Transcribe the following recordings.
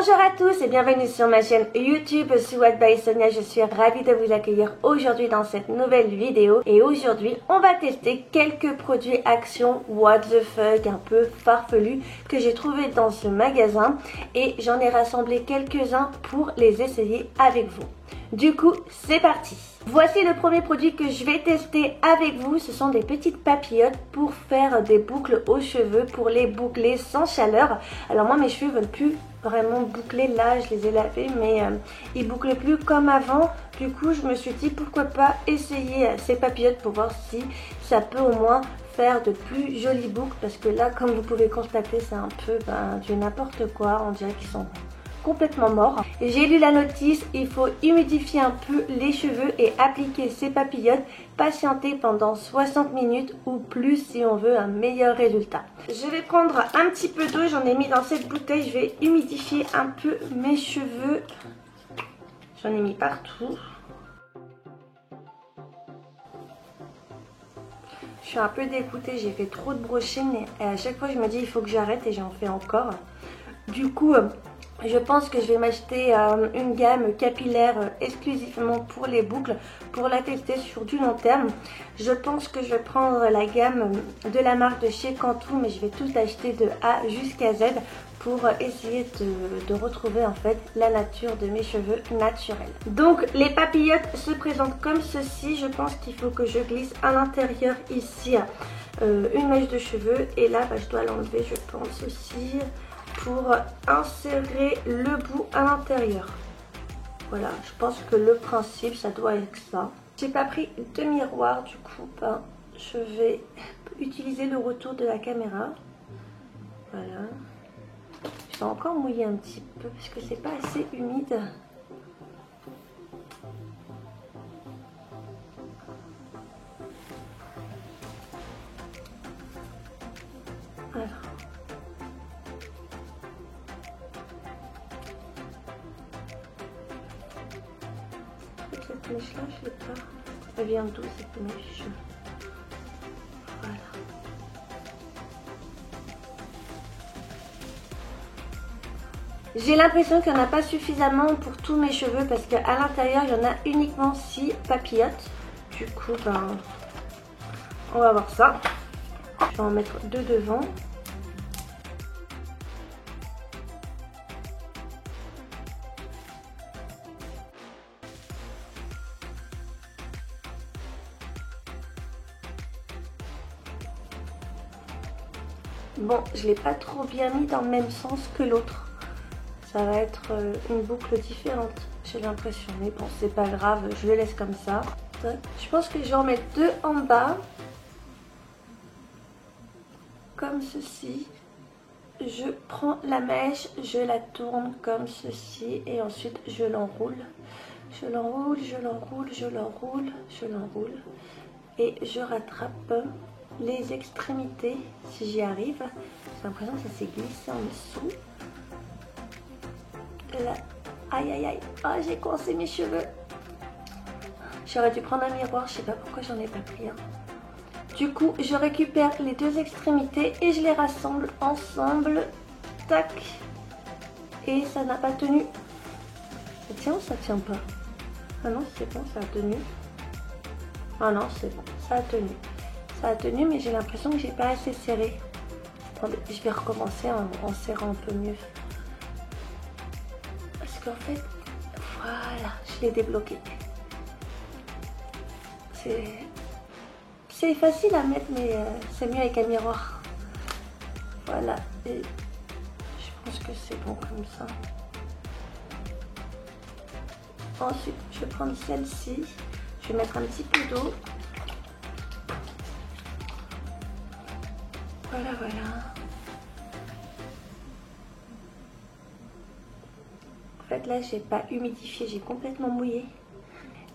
Bonjour à tous et bienvenue sur ma chaîne YouTube Swag by Sonia. Je suis ravie de vous accueillir aujourd'hui dans cette nouvelle vidéo. Et aujourd'hui, on va tester quelques produits Action What the fuck un peu farfelus que j'ai trouvé dans ce magasin. Et j'en ai rassemblé quelques-uns pour les essayer avec vous. Du coup, c'est parti! Voici le premier produit que je vais tester avec vous. Ce sont des petites papillotes pour faire des boucles aux cheveux, pour les boucler sans chaleur. Alors moi, mes cheveux veulent plus vraiment boucler. Là, je les ai lavés, mais ils bouclent plus comme avant. Du coup, je me suis dit pourquoi pas essayer ces papillotes pour voir si ça peut au moins faire de plus jolies boucles. Parce que là, comme vous pouvez constater, c'est un peu du n'importe quoi. On dirait qu'ils sont complètement mort. J'ai lu la notice, il faut humidifier un peu les cheveux et appliquer ces papillotes, patienter pendant 60 minutes ou plus si on veut un meilleur résultat. Je vais prendre un petit peu d'eau, j'en ai mis dans cette bouteille, je vais humidifier un peu mes cheveux. J'en ai mis partout. Je suis un peu dégoûtée, j'ai fait trop de brushing et à chaque fois je me dis il faut que j'arrête et j'en fais encore. Du coup, je pense que je vais m'acheter une gamme capillaire exclusivement pour les boucles pour la tester sur du long terme. Je pense que je vais prendre la gamme de la marque de chez Cantu, mais je vais tout acheter de A jusqu'à Z pour essayer de retrouver en fait la nature de mes cheveux naturels. Donc les papillotes se présentent comme ceci. Je pense qu'il faut que je glisse à l'intérieur ici une mèche de cheveux et là je dois l'enlever je pense aussi, pour insérer le bout à l'intérieur. Voilà, je pense que le principe ça doit être ça. J'ai pas pris de miroir, du coup je vais utiliser le retour de la caméra. Voilà, je suis encore mouillée un petit peu parce que c'est pas assez humide. Voilà. Cette mèche là, je l'ai pas. Elle vient d'où cette mèche? Voilà. J'ai l'impression qu'il n'y en a pas suffisamment pour tous mes cheveux parce qu'à l'intérieur il y en a uniquement 6 papillotes. Du coup, on va voir ça. Je vais en mettre 2 devant. Bon, je ne l'ai pas trop bien mis dans le même sens que l'autre. Ça va être une boucle différente, j'ai l'impression. Mais bon, c'est pas grave, je le laisse comme ça. Je pense que je vais en mettre 2 en bas. Comme ceci. Je prends la mèche, je la tourne comme ceci. Et ensuite, je l'enroule. Je l'enroule, je l'enroule, je l'enroule, je l'enroule. Et je rattrape les extrémités si j'y arrive. J'ai l'impression que ça s'est glissé en dessous. Là. Aïe aïe aïe, oh, j'ai coincé mes cheveux. J'aurais dû prendre un miroir, je sais pas pourquoi j'en ai pas pris un. Du coup je récupère les 2 extrémités et je les rassemble ensemble. Tac. Et ça n'a pas tenu. Ça tient ou ça tient pas? Ah non, c'est bon, ça a tenu. Ah non, c'est bon, ça a tenu. Ça a tenu, mais j'ai l'impression que j'ai pas assez serré. Attendez, je vais recommencer en serrant un peu mieux. Parce qu'en fait, voilà, je l'ai débloqué. C'est facile à mettre, mais c'est mieux avec un miroir. Voilà, et je pense que c'est bon comme ça. Ensuite, je vais prendre celle-ci. Je vais mettre un petit peu d'eau. Voilà, voilà. En fait, là, j'ai pas humidifié, j'ai complètement mouillé.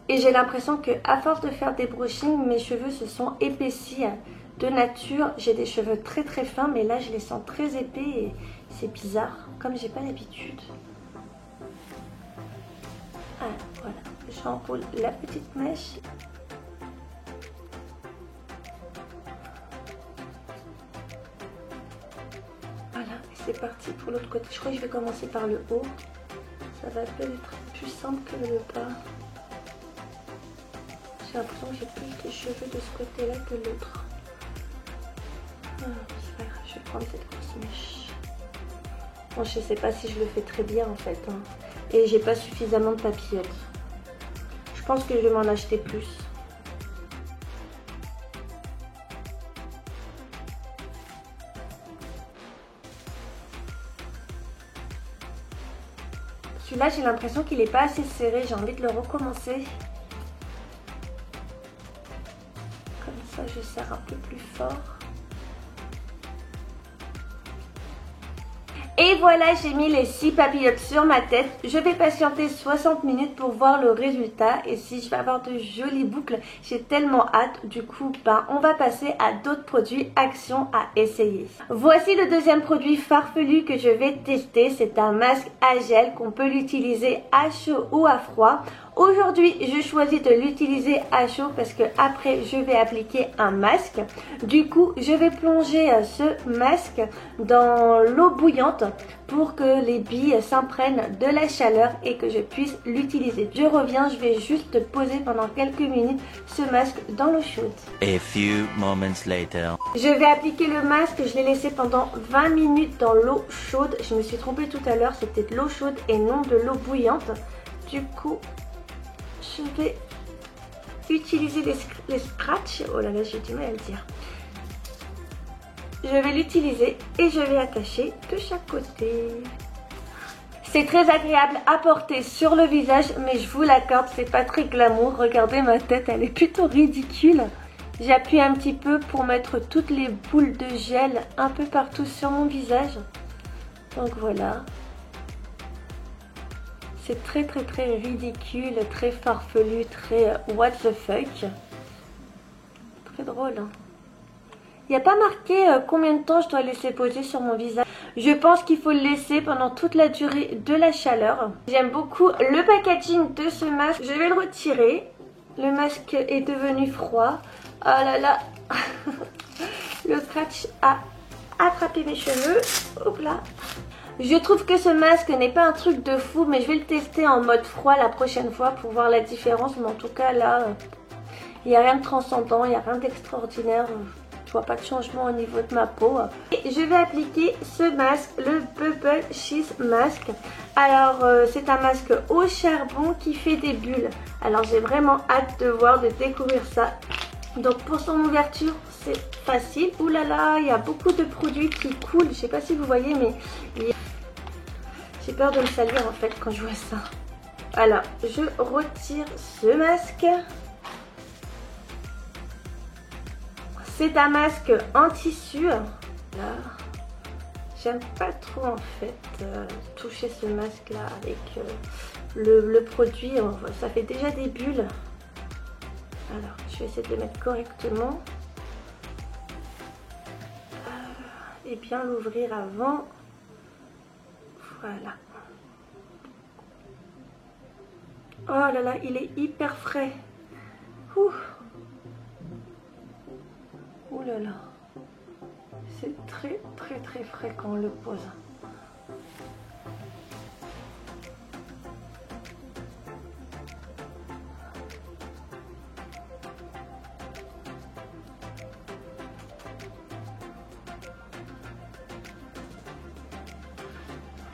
Et j'ai l'impression que à force de faire des brushings, mes cheveux se sont épaissis de nature. J'ai des cheveux très très fins, mais là, je les sens très épais et c'est bizarre, comme j'ai pas l'habitude. Ah, voilà. J'enroule la petite mèche. Voilà, c'est parti pour l'autre côté. Je crois que je vais commencer par le haut. Ça va peut-être être plus simple que le bas. J'ai l'impression que j'ai plus de cheveux de ce côté-là que l'autre. Ah, c'est pas grave, je vais prendre cette grosse mèche. Bon, je sais pas si je le fais très bien en fait. Hein. Et j'ai pas suffisamment de papillotes. Je pense que je vais m'en acheter plus. Celui-là, j'ai l'impression qu'il n'est pas assez serré. J'ai envie de le recommencer. Comme ça, je serre un peu plus fort. Et voilà, j'ai mis les 6 papillotes sur ma tête. Je vais patienter 60 minutes pour voir le résultat. Et si je vais avoir de jolies boucles, j'ai tellement hâte. Du coup, on va passer à d'autres produits Action à essayer. Voici le deuxième produit farfelu que je vais tester. C'est un masque à gel qu'on peut l'utiliser à chaud ou à froid. Aujourd'hui, je choisis de l'utiliser à chaud parce que après, je vais appliquer un masque. Du coup, je vais plonger ce masque dans l'eau bouillante pour que les billes s'imprègnent de la chaleur et que je puisse l'utiliser. Je reviens, je vais juste poser pendant quelques minutes ce masque dans l'eau chaude. A few moments later. Je vais appliquer le masque, je l'ai laissé pendant 20 minutes dans l'eau chaude. Je me suis trompée tout à l'heure, c'était de l'eau chaude et non de l'eau bouillante. Du coup, je vais utiliser les scratchs. Oh là là, j'ai du mal à le dire. Je vais l'utiliser et je vais attacher de chaque côté. C'est très agréable à porter sur le visage, mais je vous l'accorde, c'est pas très glamour. Regardez ma tête, elle est plutôt ridicule. J'appuie un petit peu pour mettre toutes les boules de gel un peu partout sur mon visage. Donc voilà. C'est très ridicule, très farfelu, très what the fuck. Très drôle. Hein. Il n'y a pas marqué combien de temps je dois laisser poser sur mon visage. Je pense qu'il faut le laisser pendant toute la durée de la chaleur. J'aime beaucoup le packaging de ce masque. Je vais le retirer. Le masque est devenu froid. Oh là là. Le scratch a attrapé mes cheveux. Hop là. Je trouve que ce masque n'est pas un truc de fou, mais je vais le tester en mode froid la prochaine fois pour voir la différence. Mais en tout cas là, il n'y a rien de transcendant, il n'y a rien d'extraordinaire. Je vois pas de changement au niveau de ma peau. Et je vais appliquer ce masque, le Bubble Cheese Mask. Alors c'est un masque au charbon qui fait des bulles. Alors j'ai vraiment hâte de voir, de découvrir ça. Donc pour son ouverture, c'est facile. Ouh là là, il y a beaucoup de produits qui coulent. Je sais pas si vous voyez, mais j'ai peur de me salir en fait quand je vois ça. Alors, je retire ce masque. C'est un masque en tissu. Là, j'aime pas trop en fait toucher ce masque là avec le produit. Ça fait déjà des bulles. Alors, je vais essayer de le mettre correctement. Et bien l'ouvrir avant. Voilà. Oh là là, il est hyper frais. Ouh. Ouh là là. C'est très frais quand on le pose.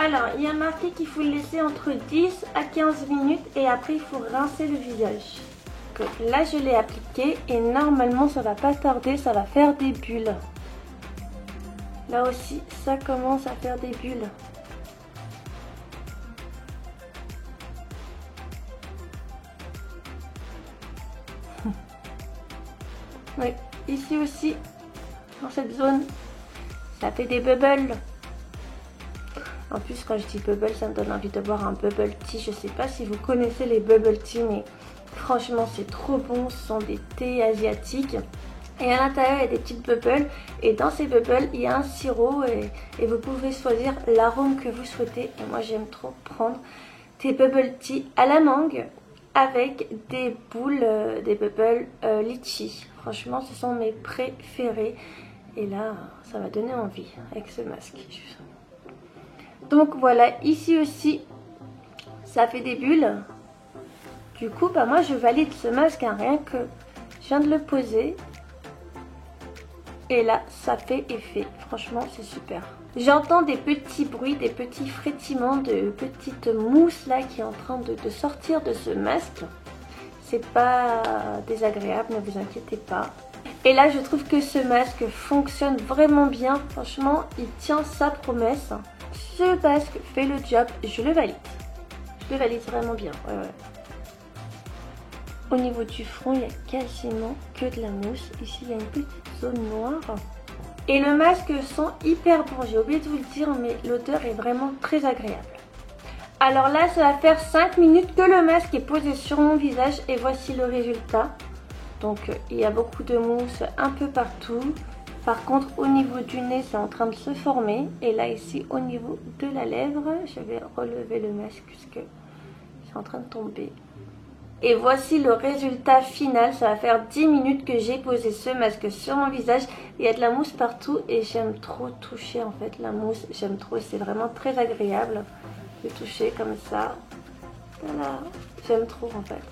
Alors, il y a marqué qu'il faut le laisser entre 10 à 15 minutes et après il faut rincer le visage. Donc là, je l'ai appliqué et normalement, ça va pas tarder, ça va faire des bulles. Là aussi, ça commence à faire des bulles. Oui, ici aussi, dans cette zone, ça fait des bubbles. En plus, quand je dis bubble, ça me donne envie de boire un bubble tea. Je sais pas si vous connaissez les bubble tea, mais franchement, c'est trop bon. Ce sont des thés asiatiques. Et à l'intérieur, il y a des petites bubbles. Et dans ces bubbles, il y a un sirop. Et vous pouvez choisir l'arôme que vous souhaitez. Et moi, j'aime trop prendre des bubble tea à la mangue avec des boules, des bubbles litchi. Franchement, ce sont mes préférés. Et là, ça m'a donné envie avec ce masque. Donc voilà, ici aussi ça fait des bulles. Du coup bah moi je valide ce masque, hein, rien que je viens de le poser. Et là ça fait effet, franchement c'est super. J'entends des petits bruits, des petits frétillements de petites mousses là qui est en train de sortir de ce masque. C'est pas désagréable, ne vous inquiétez pas. Et là je trouve que ce masque fonctionne vraiment bien, franchement il tient sa promesse. Ce masque fait le job, je le valide. Je le valide vraiment bien, ouais. Au niveau du front, il n'y a quasiment que de la mousse. Ici, il y a une petite zone noire. Et le masque sent hyper bon. J'ai oublié de vous le dire, mais l'odeur est vraiment très agréable. Alors là, ça va faire 5 minutes que le masque est posé sur mon visage. Et voici le résultat. Donc, il y a beaucoup de mousse un peu partout. Par contre, au niveau du nez, c'est en train de se former. Et là, ici, au niveau de la lèvre, je vais relever le masque puisque c'est en train de tomber. Et voici le résultat final. Ça va faire 10 minutes que j'ai posé ce masque sur mon visage. Il y a de la mousse partout et j'aime trop toucher en fait la mousse. J'aime trop, c'est vraiment très agréable de toucher comme ça. Voilà, j'aime trop en fait.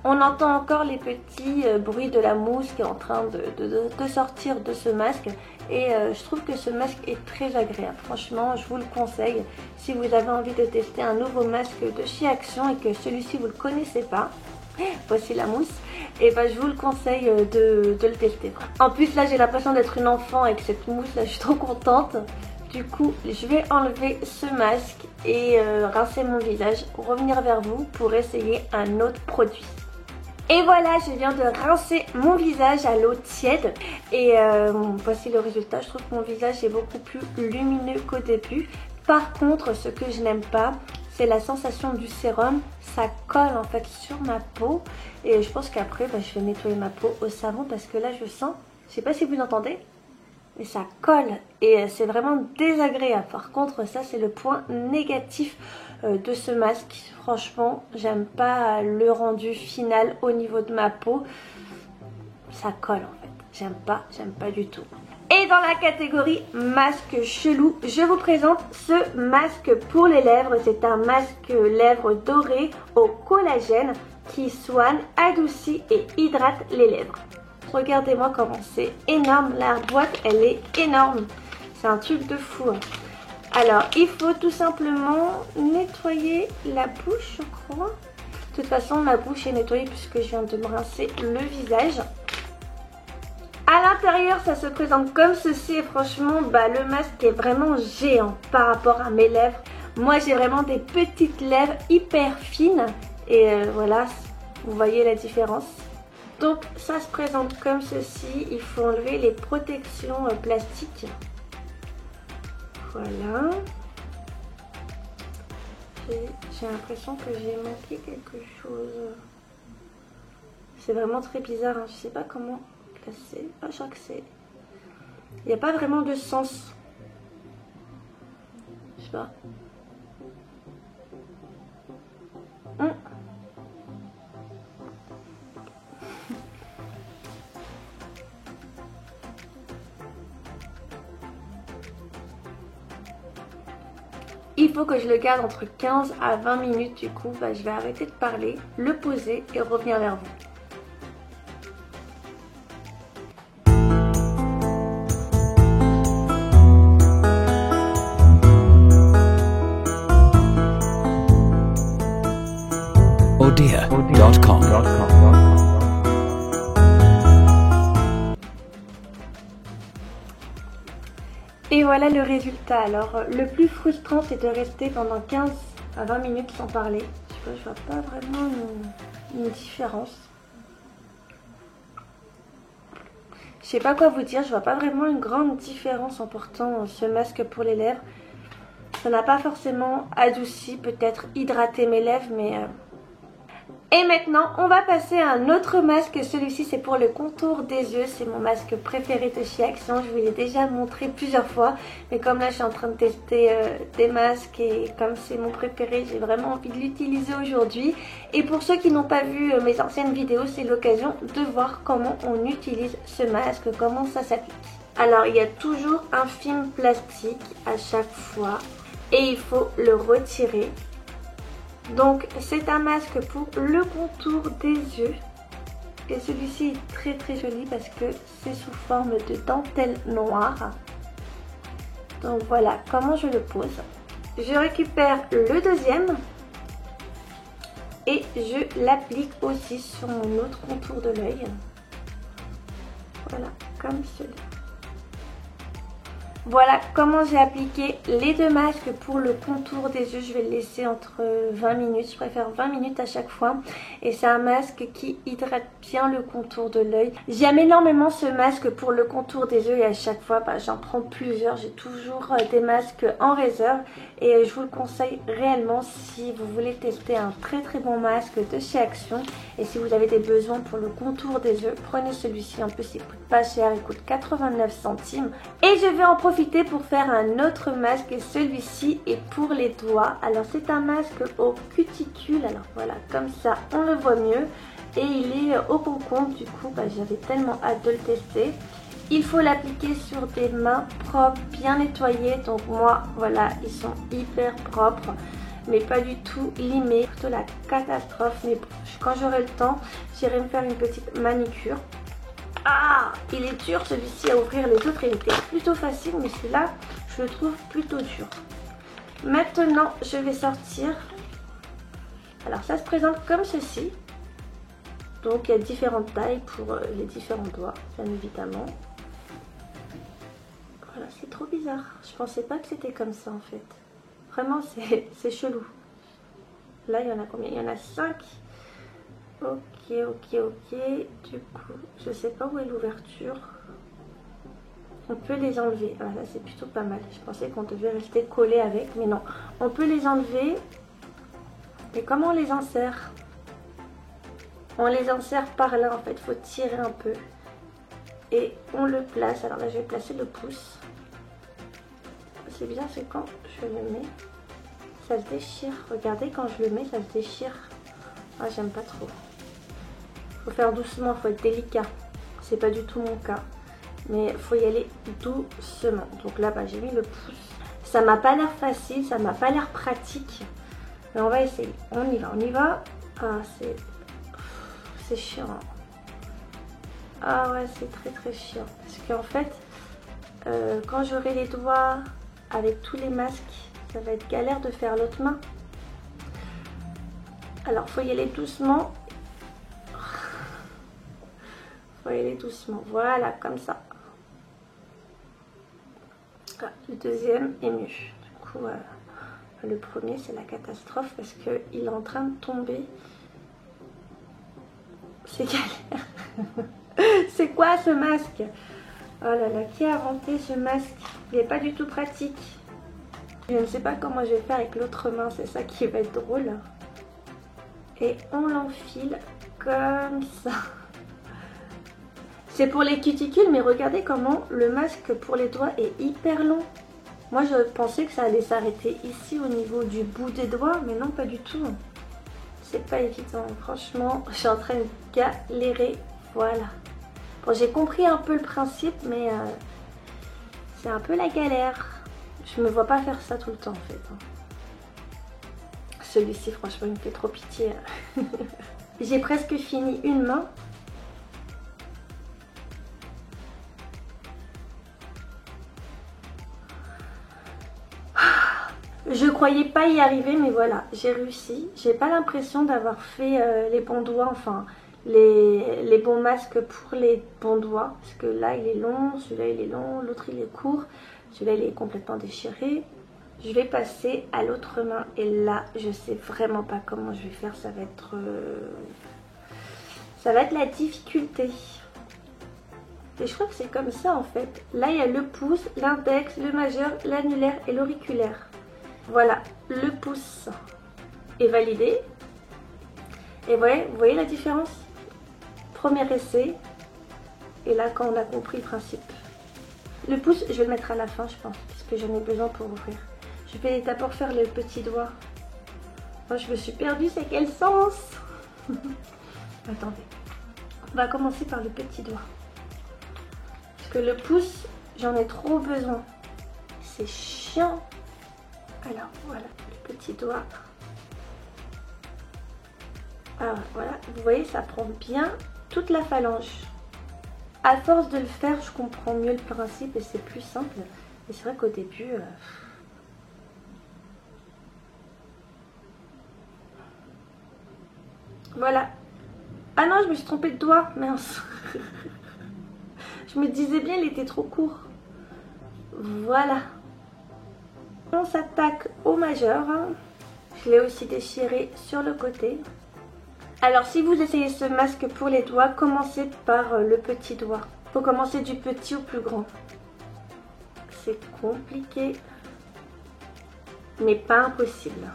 On entend encore les petits bruits de la mousse qui est en train de sortir de ce masque. Et je trouve que ce masque est très agréable. Franchement, je vous le conseille. Si vous avez envie de tester un nouveau masque de chez Action et que celui-ci vous ne le connaissez pas, voici la mousse, et ben je vous le conseille de le tester. En plus là j'ai l'impression d'être une enfant avec cette mousse là, je suis trop contente. Du coup je vais enlever ce masque et rincer mon visage, revenir vers vous pour essayer un autre produit. Et voilà, je viens de rincer mon visage à l'eau tiède et voici le résultat. Je trouve que mon visage est beaucoup plus lumineux qu'au début. Par contre, ce que je n'aime pas, c'est la sensation du sérum. Ça colle en fait sur ma peau et je pense qu'après, je vais nettoyer ma peau au savon parce que là, je sens, je sais pas si vous entendez, mais ça colle et c'est vraiment désagréable. Par contre, ça, c'est le point négatif de ce masque. Franchement, j'aime pas le rendu final au niveau de ma peau. Ça colle en fait. J'aime pas du tout. Et dans la catégorie masque chelou, je vous présente ce masque pour les lèvres. C'est un masque lèvres doré au collagène qui soigne, adoucit et hydrate les lèvres. Regardez-moi comment c'est énorme. La boîte, elle est énorme. C'est un truc de fou. Alors, il faut tout simplement nettoyer la bouche, je crois. De toute façon, ma bouche est nettoyée puisque je viens de me rincer le visage. À l'intérieur, ça se présente comme ceci. Et franchement, le masque est vraiment géant par rapport à mes lèvres. Moi, j'ai vraiment des petites lèvres hyper fines. Et voilà, vous voyez la différence. Donc, ça se présente comme ceci. Il faut enlever les protections plastiques. Voilà. J'ai l'impression que j'ai manqué quelque chose. C'est vraiment très bizarre, hein. Je sais pas comment placer. Ah, je crois que c'est... Il n'y a pas vraiment de sens. Je sais pas. Il faut que je le garde entre 15 à 20 minutes. Du coup, je vais arrêter de parler, le poser et revenir vers vous. Odia.com. Et voilà le résultat. Alors le plus frustrant c'est de rester pendant 15 à 20 minutes sans parler. Je vois pas vraiment une différence. Je sais pas quoi vous dire, je vois pas vraiment une grande différence en portant ce masque pour les lèvres. Ça n'a pas forcément adouci, peut-être hydraté mes lèvres, mais... Et maintenant, on va passer à un autre masque. Celui-ci, c'est pour le contour des yeux. C'est mon masque préféré de chez Action. Je vous l'ai déjà montré plusieurs fois. Mais comme là, je suis en train de tester des masques et comme c'est mon préféré, j'ai vraiment envie de l'utiliser aujourd'hui. Et pour ceux qui n'ont pas vu mes anciennes vidéos, c'est l'occasion de voir comment on utilise ce masque, comment ça s'applique. Alors, il y a toujours un film plastique à chaque fois. et il faut le retirer. Donc c'est un masque pour le contour des yeux. Et celui-ci est très très joli parce que c'est sous forme de dentelle noire. Donc voilà comment je le pose. Je récupère le deuxième et je l'applique aussi sur mon autre contour de l'œil. Voilà, comme cela. Voilà comment j'ai appliqué les deux masques pour le contour des yeux. Je vais le laisser entre 20 minutes. Je préfère 20 minutes à chaque fois. Et c'est un masque qui hydrate bien le contour de l'œil. J'aime énormément ce masque pour le contour des yeux et à chaque fois j'en prends plusieurs. J'ai toujours des masques en réserve et je vous le conseille réellement si vous voulez tester un très très bon masque de chez Action. Et si vous avez des besoins pour le contour des yeux, prenez celui-ci. En plus il coûte pas cher, il coûte 89 centimes. Et je vais en profiter pour faire un autre masque et celui-ci est pour les doigts. Alors c'est un masque aux cuticules, alors voilà comme ça on le voit mieux et il est au concombre. Du coup j'avais tellement hâte de le tester. Il faut l'appliquer sur des mains propres, bien nettoyées. Donc moi voilà, ils sont hyper propres mais pas du tout limés, plutôt la catastrophe. Mais quand j'aurai le temps j'irai me faire une petite manicure. Ah, il est dur celui-ci à ouvrir, les autres il était plutôt facile mais celui-là je le trouve plutôt dur. Maintenant je vais sortir. Alors ça se présente comme ceci. Donc il y a différentes tailles pour les différents doigts bien évidemment. Voilà, c'est trop bizarre, je pensais pas que c'était comme ça en fait. Vraiment c'est chelou. Là il y en a combien? Il y en a 5. Ok. Du coup, je sais pas où est l'ouverture. On peut les enlever. Ah, là, c'est plutôt pas mal. Je pensais qu'on devait rester collé avec, mais non. On peut les enlever. Et comment on les insère? On les insère par là, en fait. Il faut tirer un peu. Et on le place. Alors là, je vais placer le pouce. C'est bizarre, c'est quand je le mets, ça se déchire. Regardez, quand je le mets, ça se déchire. Ah, j'aime pas trop. Faut faire doucement, faut être délicat. C'est pas du tout mon cas. Mais faut y aller doucement. Donc là, j'ai mis le pouce. Ça m'a pas l'air facile, ça m'a pas l'air pratique. Mais on va essayer. On y va. Ah, c'est chiant. Ah ouais, c'est très très chiant. Parce qu'en fait, quand j'aurai les doigts avec tous les masques, ça va être galère de faire l'autre main. Alors, faut y aller doucement. Faut y aller doucement. Voilà, comme ça. Ah, le deuxième est mieux. Du coup, le premier, c'est la catastrophe parce qu'il est en train de tomber. C'est galère. C'est quoi ce masque? Oh là là, qui a inventé ce masque? Il n'est pas du tout pratique. Je ne sais pas comment je vais faire avec l'autre main. C'est ça qui va être drôle. Et on l'enfile comme ça. C'est pour les cuticules, mais regardez comment le masque pour les doigts est hyper long. Moi, je pensais que ça allait s'arrêter ici au niveau du bout des doigts, mais non, pas du tout. C'est pas évident. Franchement, je suis en train de galérer. Voilà. Bon, j'ai compris un peu le principe, mais c'est un peu la galère. Je me vois pas faire ça tout le temps, en fait. Celui-ci, franchement, il me fait trop pitié. J'ai presque fini une main. Je croyais pas y arriver, mais voilà, j'ai réussi. J'ai pas l'impression d'avoir fait les bons doigts, enfin les bons masques pour les bons doigts. Parce que là il est long, celui-là il est long, l'autre il est court, celui-là il est complètement déchiré. Je vais passer à l'autre main et là je sais vraiment pas comment je vais faire, ça va être la difficulté. Et je crois que c'est comme ça en fait. Là il y a le pouce, l'index, le majeur, l'annulaire et l'auriculaire. Voilà, le pouce est validé. Et vous voyez la différence? Premier essai. Et là, quand on a compris le principe. Le pouce, je vais le mettre à la fin, je pense, parce que j'en ai besoin pour ouvrir. Je vais d'abord faire le petit doigt. Moi, je me suis perdue, c'est quel sens? Attendez. On va commencer par le petit doigt. Parce que le pouce, j'en ai trop besoin. C'est chiant. Alors voilà, le petit doigt. Alors voilà, vous voyez, ça prend bien toute la phalange. À force de le faire, je comprends mieux le principe et c'est plus simple. Et c'est vrai qu'au début... Voilà. Ah non, je me suis trompée de doigt, mince. Je me disais bien, il était trop court. Voilà. On s'attaque au majeur. Je l'ai aussi déchiré sur le côté. Alors si vous essayez ce masque pour les doigts, commencez par le petit doigt. Il faut commencer du petit au plus grand. C'est compliqué, mais pas impossible.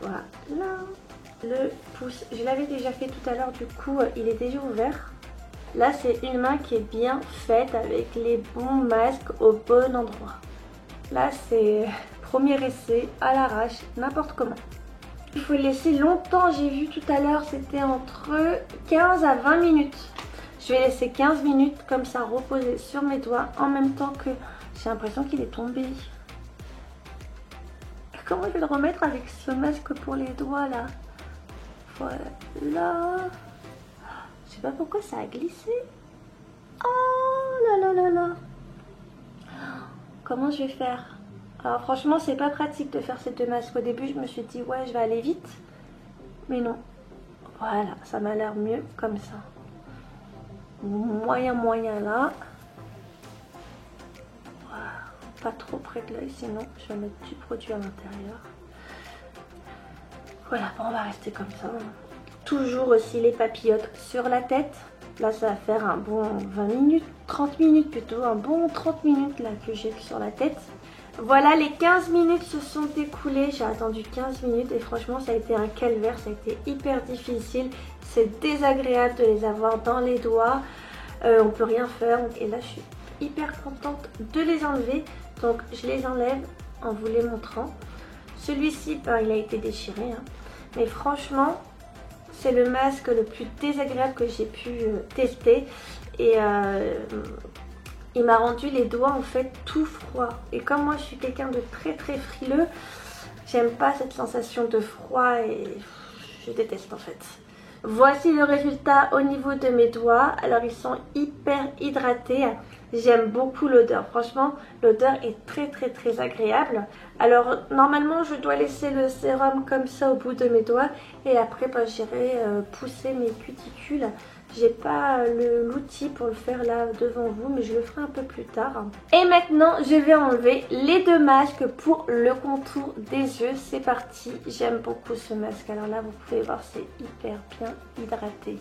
Voilà. Le pouce, je l'avais déjà fait tout à l'heure, du coup il est déjà ouvert. Là c'est une main qui est bien faite avec les bons masques au bon endroit. Là c'est premier essai à l'arrache, n'importe comment. Il faut le laisser longtemps, j'ai vu tout à l'heure c'était entre 15 à 20 minutes. Je vais laisser 15 minutes comme ça reposer sur mes doigts en même temps que j'ai l'impression qu'il est tombé. Comment je vais le remettre avec ce masque pour les doigts là? Voilà. Je sais pas pourquoi ça a glissé. Oh là là là là. Comment je vais faire? Alors franchement c'est pas pratique de faire ces deux masques. Au début je me suis dit ouais je vais aller vite. Mais non. Voilà, ça m'a l'air mieux comme ça. Moyen là. Voilà. Pas trop près de l'œil sinon je vais mettre du produit à l'intérieur. Voilà, bon, on va rester comme ça. Toujours aussi les papillotes sur la tête. Là ça va faire un bon 20 minutes, 30 minutes plutôt, un bon 30 minutes là que j'ai sur la tête. Voilà, les 15 minutes se sont écoulées, j'ai attendu 15 minutes et franchement ça a été un calvaire, ça a été hyper difficile. C'est désagréable de les avoir dans les doigts, on peut rien faire. Et là je suis hyper contente de les enlever, donc je les enlève en vous les montrant. Celui-ci, il a été déchiré, hein. Mais franchement c'est le masque le plus désagréable que j'ai pu tester et il m'a rendu les doigts en fait tout froid. Et comme moi je suis quelqu'un de très frileux, j'aime pas cette sensation de froid et je déteste en fait. Voici le résultat au niveau de mes doigts. Alors ils sont hyper hydratés. J'aime beaucoup l'odeur. Franchement l'odeur est très agréable. Alors normalement je dois laisser le sérum comme ça au bout de mes doigts. Et après j'irai pousser mes cuticules. J'ai pas l'outil pour le faire là devant vous, mais je le ferai un peu plus tard. Et maintenant je vais enlever les deux masques pour le contour des yeux. C'est parti, j'aime beaucoup ce masque. Alors là vous pouvez voir c'est hyper bien hydraté.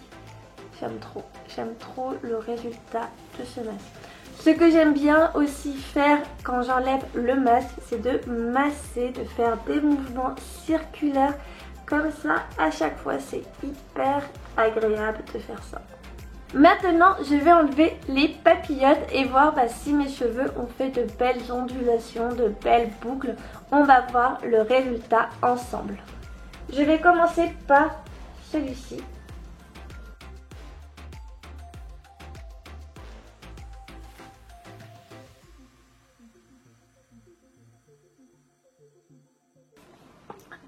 J'aime trop le résultat de ce masque. Ce que j'aime bien aussi faire quand j'enlève le masque, c'est de masser, de faire des mouvements circulaires comme ça à chaque fois. C'est hyper agréable de faire ça. Maintenant je vais enlever les papillotes et voir si mes cheveux ont fait de belles ondulations, de belles boucles. On va voir le résultat ensemble. Je vais commencer par celui-ci.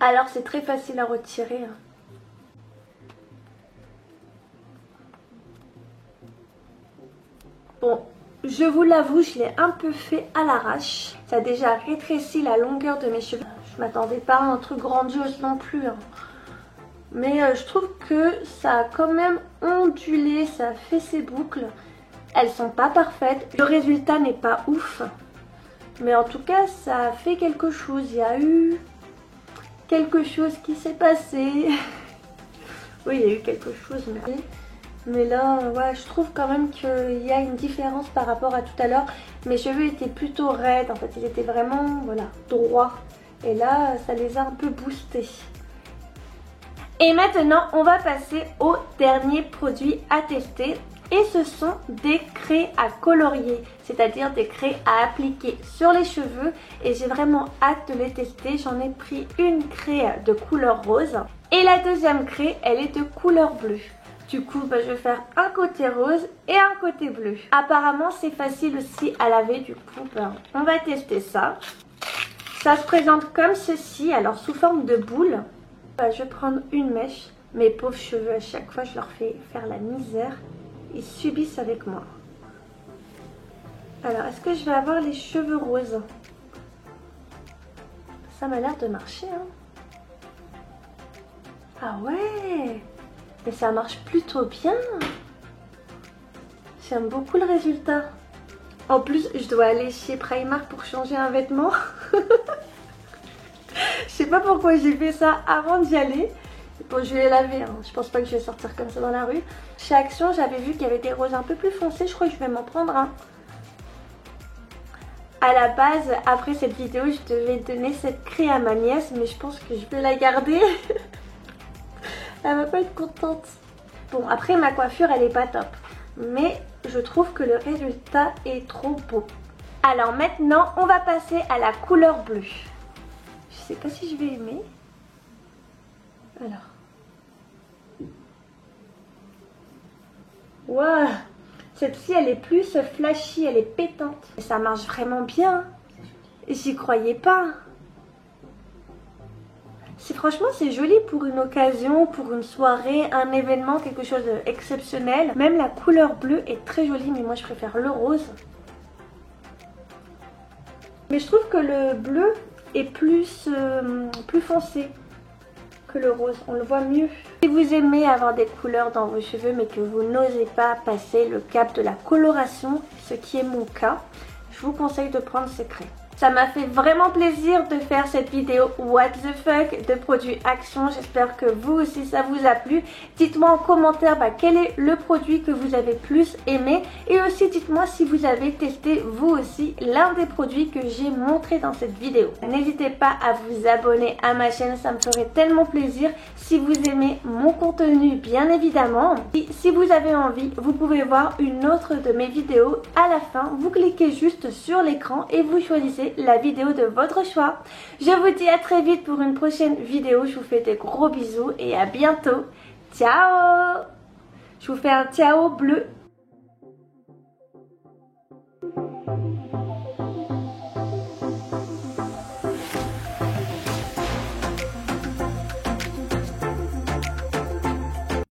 Alors c'est très facile à retirer. Bon, je vous l'avoue, je l'ai un peu fait à l'arrache. Ça a déjà rétréci la longueur de mes cheveux. Je m'attendais pas à un truc grandiose non plus. Mais je trouve que ça a quand même ondulé, ça a fait ses boucles. Elles sont pas parfaites. Le résultat n'est pas ouf. Mais en tout cas, ça a fait quelque chose. Il y a eu quelque chose qui s'est passé. Oui, il y a eu quelque chose, mais là, ouais, je trouve quand même qu'il y a une différence par rapport à tout à l'heure. Mes cheveux étaient plutôt raides, en fait, ils étaient vraiment, voilà, droits. Et là, ça les a un peu boostés. Et maintenant, on va passer au dernier produit à tester. Et ce sont des craies à colorier, c'est-à-dire des craies à appliquer sur les cheveux. Et j'ai vraiment hâte de les tester. J'en ai pris une craie de couleur rose. Et la deuxième craie, elle est de couleur bleue. Du coup, je vais faire un côté rose et un côté bleu. Apparemment, c'est facile aussi à laver. Du coup, on va tester ça. Ça se présente comme ceci, alors sous forme de boule. Je vais prendre une mèche. Mes pauvres cheveux, à chaque fois je leur fais faire la misère. Ils subissent avec moi. Alors, est-ce que je vais avoir les cheveux roses? Ça m'a l'air de marcher, hein. Ah ouais! Mais ça marche plutôt bien. J'aime beaucoup le résultat. En plus, je dois aller chez Primark pour changer un vêtement. Je sais pas pourquoi j'ai fait ça avant d'y aller. Bon, je vais les laver, hein. Je pense pas que je vais sortir comme ça dans la rue. Chez Action, j'avais vu qu'il y avait des roses un peu plus foncés. Je crois que je vais m'en prendre un. À la base, après cette vidéo, je devais donner cette craie à ma nièce, mais je pense que je vais la garder. Elle va pas être contente. Bon, après ma coiffure, elle est pas top. Mais je trouve que le résultat est trop beau. Alors maintenant, on va passer à la couleur bleue. Je sais pas si je vais aimer. Alors. Waouh! Cette-ci, elle est plus flashy, elle est pétante. Et ça marche vraiment bien. J'y croyais pas. Franchement, c'est joli pour une occasion, pour une soirée, un événement, quelque chose d'exceptionnel. Même la couleur bleue est très jolie, mais moi je préfère le rose. Mais je trouve que le bleu est plus foncé que le rose, on le voit mieux. Si vous aimez avoir des couleurs dans vos cheveux mais que vous n'osez pas passer le cap de la coloration, ce qui est mon cas, je vous conseille de prendre ce craie. Ça m'a fait vraiment plaisir de faire cette vidéo What the fuck de produits Action. J'espère que vous aussi ça vous a plu. Dites-moi en commentaire quel est le produit que vous avez plus aimé. Et aussi dites-moi si vous avez testé vous aussi l'un des produits que j'ai montré dans cette vidéo. N'hésitez pas à vous abonner à ma chaîne, ça me ferait tellement plaisir. Si vous aimez mon contenu bien évidemment. Et si vous avez envie, vous pouvez voir une autre de mes vidéos à la fin. Vous cliquez juste sur l'écran et vous choisissez la vidéo de votre choix. Je vous dis à très vite pour une prochaine vidéo. Je vous fais des gros bisous et à bientôt. Ciao! Je vous fais un ciao bleu.